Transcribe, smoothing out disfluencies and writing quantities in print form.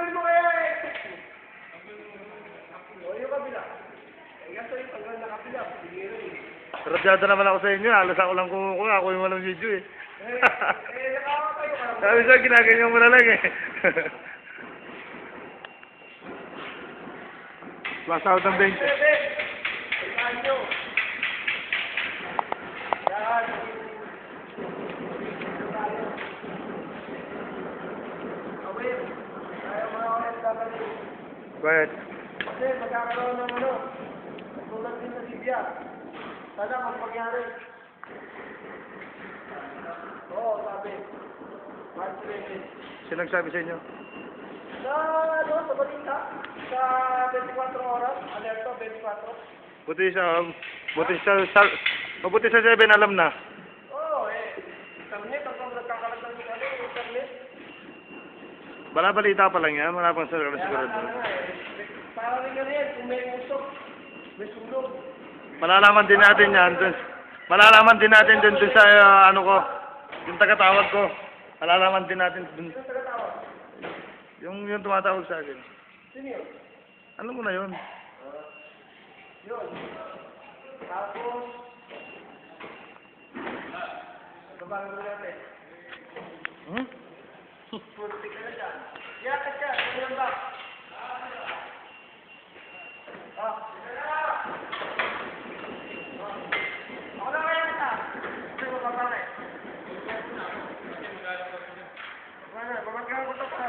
tanggalin mo kaya eh. O, yung kabila. Eh, kasi yung tanggal na kabila. Sige rin. Radyado naman ako sa inyo. Halos ako lang kumukuha. Ako yung walang video eh. Nakawa tayo ka. Sabi siya, ginaganyan mo na lang eh. Plus out ng 20. Tingnan nyo. Yan. Awin. Ayaw mga OFW. Bakit? Kasi magkakaroon ng ano. Tulad din sa Libya. Sana magpagyari. Oo, sabi. March 20. Sino nagsabi sa inyo? Sa, ano, sa balita. Sa 24 oras. Alerto, 24. Buti sa 7 alam na. Oo, internet. Ang nagkakalat ng internet. Bala-balita pa lang yan. Wala pang Kaya sigurado. para rin ganyan, kung may usok, may sulog. Malalaman din natin yan. Malalaman din natin dun sa ano ko. Yung tagatawag ko. Malalaman din natin dun. Sino tagatawag? Yung tumatawag sa akin. Sino yun? Ano mo na yun? Yun. Tapos, babago mo natin. Hmm? Purti ka na dyan. Yakit ka, ano yan ba? Ah. Ako na kaya kita. Kasi mababangay. Babagyan ko ito pa.